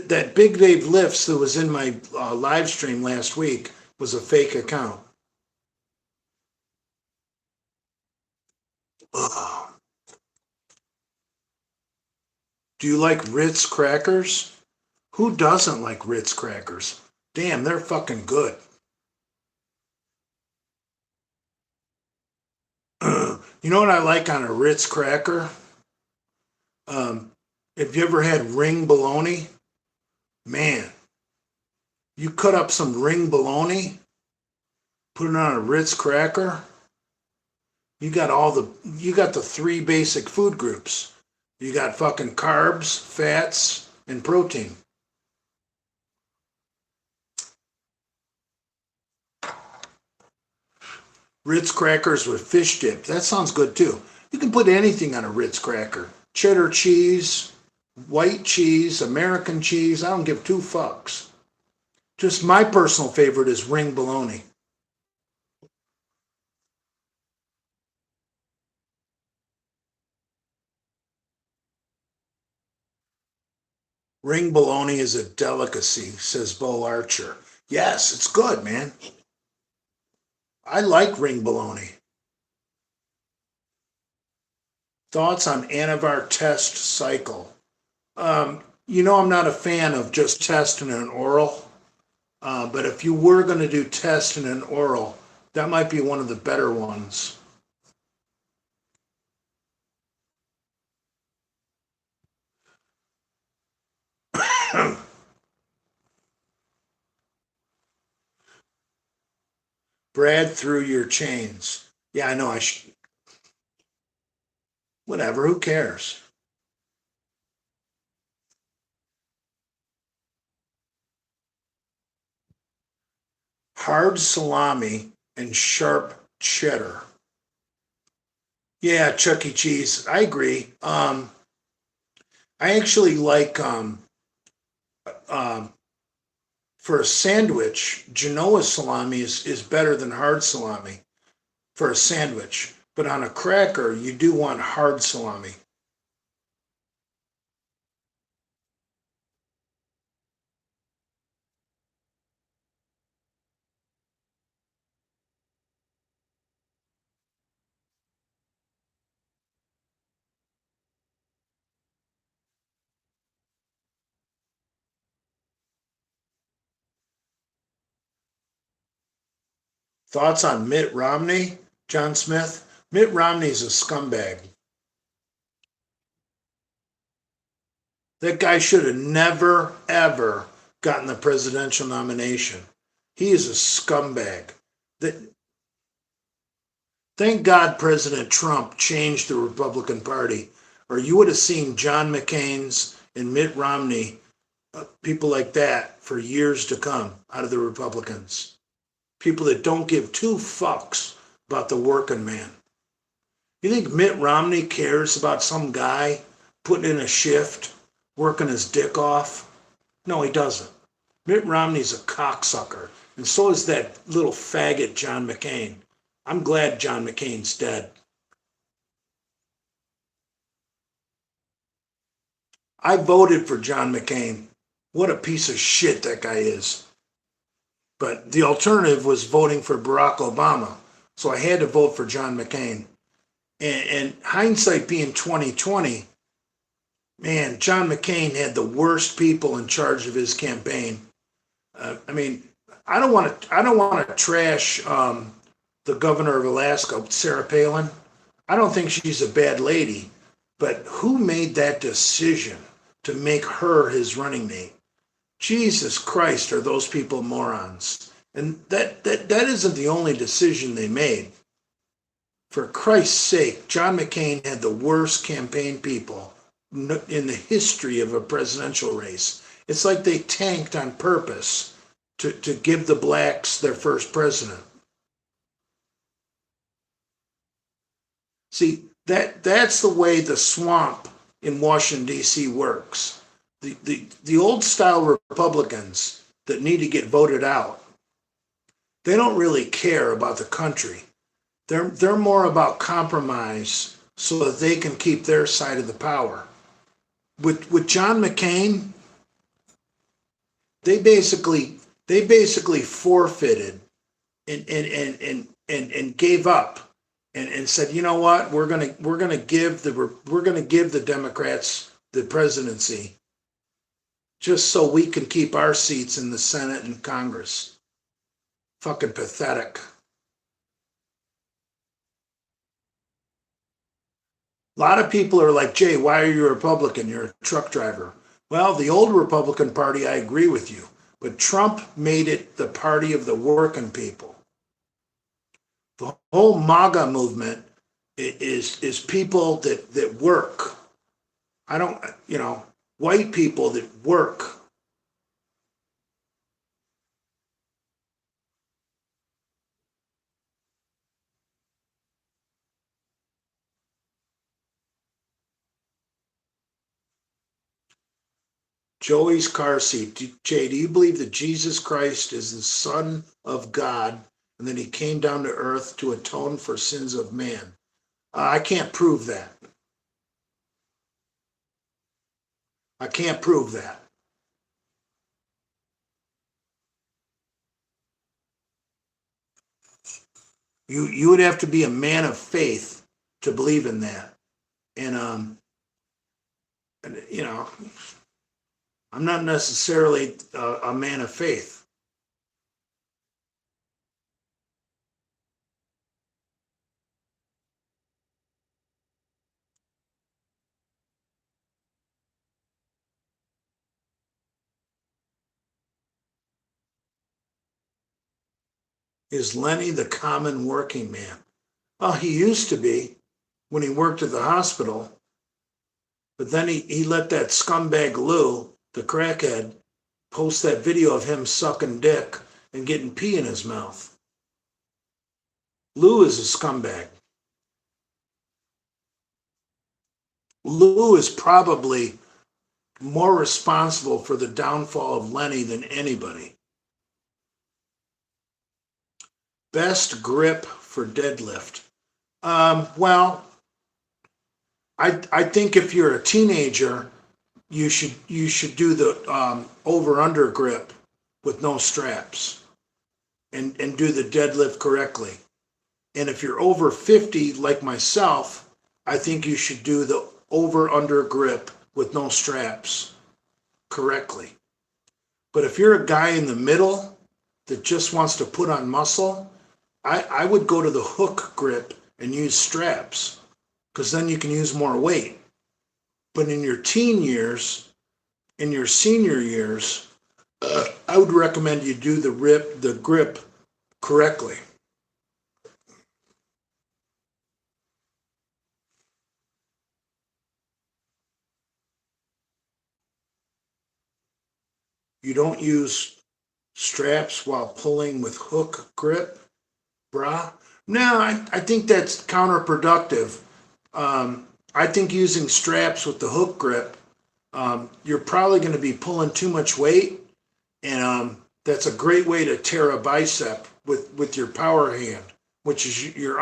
that Big Dave Lifts that was in my live stream last week was a fake account. Ugh. Do you like Ritz crackers? Who doesn't like Ritz crackers? Damn, they're fucking good. You know what I like on a Ritz cracker? Um, have you ever had ring bologna? Man, you cut up some ring bologna, put it on a Ritz cracker. You got the three basic food groups. You got fucking carbs, fats, and protein. Ritz crackers with fish dip. That sounds good too. You can put anything on a Ritz cracker. Cheddar cheese, white cheese, American cheese. I don't give two fucks. Just my personal favorite is ring bologna. Ring bologna is a delicacy, says Bo Archer. Yes, it's good, man. I like ring bologna. Thoughts on Anavar test cycle? I'm not a fan of just test and an oral, but if you were going to do test and an oral, that might be one of the better ones. Brad through your chains. Yeah, I know. Whatever. Who cares? Hard salami and sharp cheddar. Yeah, Chuck E. Cheese. I agree. I actually like um, for a sandwich, Genoa salami is better than hard salami for a sandwich. But on a cracker, you do want hard salami. Thoughts on Mitt Romney, John Smith? Mitt Romney's a scumbag. That guy should have never, ever gotten the presidential nomination. He is a scumbag. That Thank God President Trump changed the Republican Party, or you would have seen John McCain's and Mitt Romney, people like that, for years to come out of the Republicans. People that don't give two fucks about the working man. You think Mitt Romney cares about some guy putting in a shift, working his dick off? No, he doesn't. Mitt Romney's a cocksucker, and so is that little faggot John McCain. I'm glad John McCain's dead. I voted for John McCain. What a piece of shit that guy is. But the alternative was voting for Barack Obama. So I had to vote for John McCain. And hindsight being 2020, man, John McCain had the worst people in charge of his campaign. I mean, I don't want to trash the governor of Alaska, Sarah Palin. I don't think she's a bad lady, but who made that decision to make her his running mate? Jesus Christ, are those people morons? And that isn't the only decision they made. For Christ's sake, John McCain had the worst campaign people in the history of a presidential race. It's like they tanked on purpose to give the blacks their first president. See, that's the way the swamp in Washington, D.C. works. The old style Republicans that need to get voted out, they don't really care about the country. They're more about compromise so that they can keep their side of the power. With John McCain, they basically forfeited and gave up and said, you know what, we're gonna give the Democrats the presidency just so we can keep our seats in the Senate and Congress. Fucking pathetic. A lot of people are like, Jay, why are you a Republican? You're a truck driver. Well, the old Republican Party, I agree with you, but Trump made it the party of the working people. The whole MAGA movement is people that work. I don't, white people that work. Joey's car seat. Jay, do you believe that Jesus Christ is the Son of God and that he came down to earth to atone for sins of man? I can't prove that. I can't prove that. You would have to be a man of faith to believe in that. And I'm not necessarily a man of faith. Is Lenny the common working man? Well, he used to be when he worked at the hospital, but then he let that scumbag Lou, the crackhead, post that video of him sucking dick and getting pee in his mouth. Lou is a scumbag. Lou is probably more responsible for the downfall of Lenny than anybody. Best grip for deadlift. Well, I think if you're a teenager, you should do the over under grip with no straps and do the deadlift correctly. And if you're over 50 like myself, I think you should do the over under grip with no straps correctly. But if you're a guy in the middle that just wants to put on muscle, I would go to the hook grip and use straps because then you can use more weight. But in your teen years, in your senior years, I would recommend you do the grip correctly. You don't use straps while pulling with hook grip, brah. No, I think that's counterproductive. I think using straps with the hook grip, you're probably going to be pulling too much weight, and that's a great way to tear a bicep with your power hand, which is your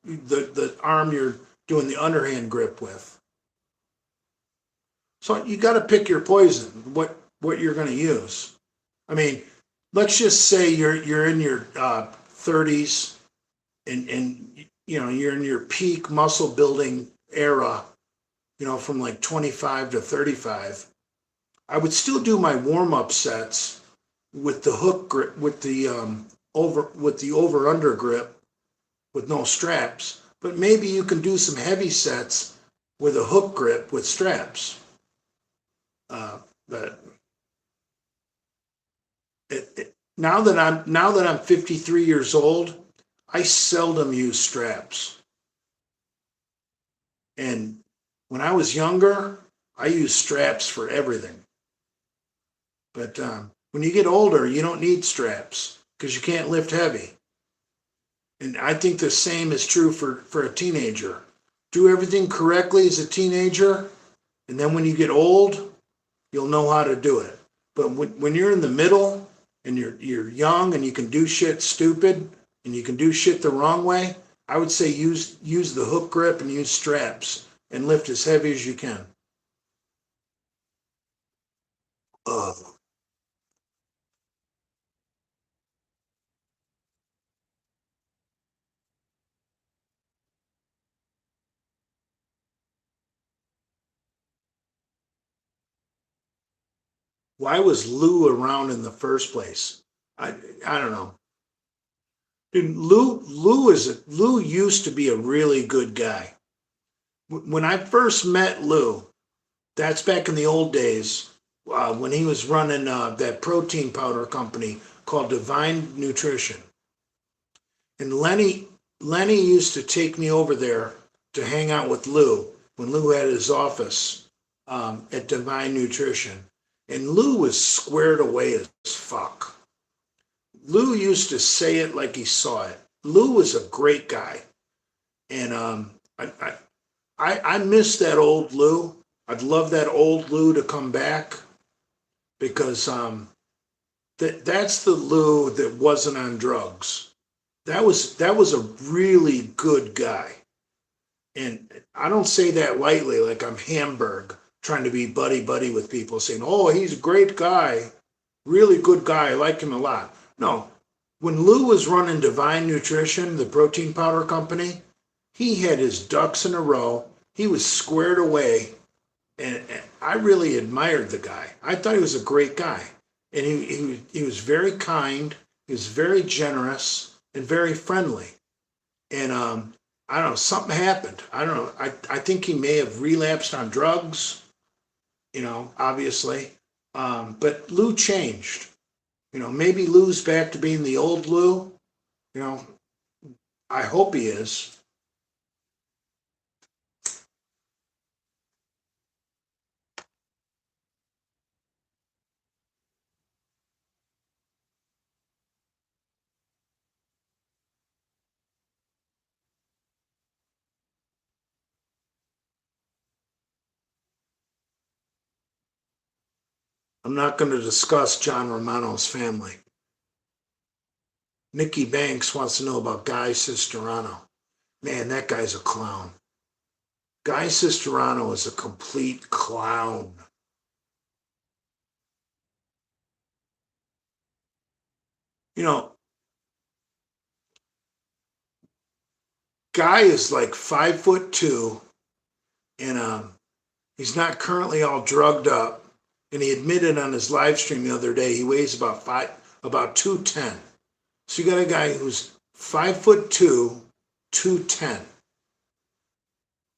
the arm you're doing the underhand grip with. So you got to pick your poison. What you're going to use. I mean, let's just say you're in your 30s and you're in your peak muscle building era, from like 25 to 35. I would still do my warm up sets with the hook grip, with the over under grip, with no straps. But maybe you can do some heavy sets with a hook grip with straps. But now that I'm 53 years old, I seldom use straps. And when I was younger, I used straps for everything. But when you get older, you don't need straps because you can't lift heavy. And I think the same is true for a teenager. Do everything correctly as a teenager, and then when you get old, you'll know how to do it. But when you're in the middle and you're young and you can do shit stupid and you can do shit the wrong way, I would say use the hook grip and use straps and lift as heavy as you can. Ugh. Why was Lou around in the first place? I I don't know. Dude, Lou used to be a really good guy. When I first met Lou, that's back in the old days when he was running that protein powder company called Divine Nutrition. And Lenny used to take me over there to hang out with Lou when Lou had his office at Divine Nutrition. And Lou was squared away as fuck. Lou used to say it like he saw it. Lou was a great guy. And I miss that old Lou. I'd love that old Lou to come back because that's the Lou that wasn't on drugs. That was a really good guy. And I don't say that lightly, like I'm Hamburg trying to be buddy buddy with people, saying, "Oh, he's a great guy, really good guy. I like him a lot." No, when Lou was running Divine Nutrition, the protein powder company, he had his ducks in a row. He was squared away, and I really admired the guy. I thought he was a great guy, and he was very kind. He was very generous and very friendly. And I don't know, something happened. I don't know. I think he may have relapsed on drugs, obviously. But Lou changed. Maybe Lou's back to being the old Lou. You know, I hope he is. I'm not going to discuss John Romano's family. Nikki Banks wants to know about Guy Cisterano. Man, that guy's a clown. Guy Cisterano is a complete clown. You know, Guy is like 5'2", and he's not currently all drugged up. And he admitted on his live stream the other day he weighs about 210. So you got a guy who's 5'2", 210,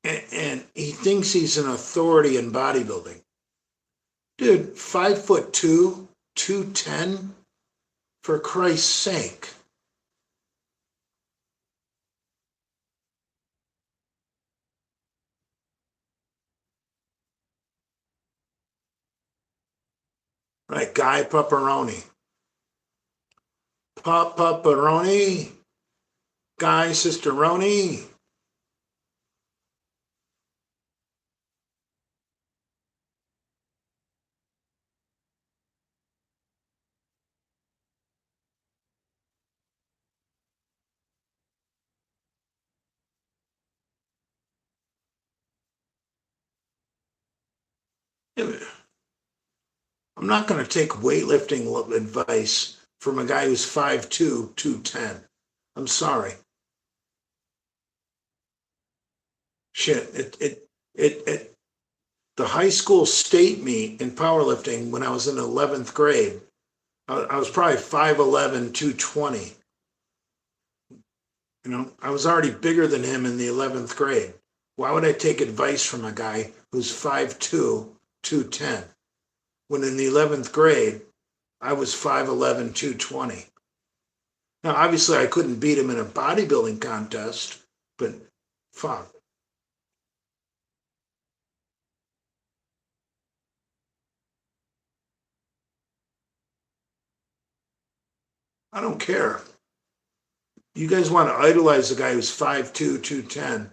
and he thinks he's an authority in bodybuilding. Dude, 5'2", 210, for Christ's sake. Right, Guy Pepperoni. Pepperoni. Guy Cisteroni. I'm not going to take weightlifting advice from a guy who's 5'2", 210. I'm sorry. Shit, the high school state meet in powerlifting when I was in 11th grade, I was probably 5'11", 220. I was already bigger than him in the 11th grade. Why would I take advice from a guy who's 5'2", 210? When in the 11th grade, I was 5'11", 220. Now, obviously, I couldn't beat him in a bodybuilding contest, but fuck. I don't care. You guys want to idolize a guy who's 5'2", 210.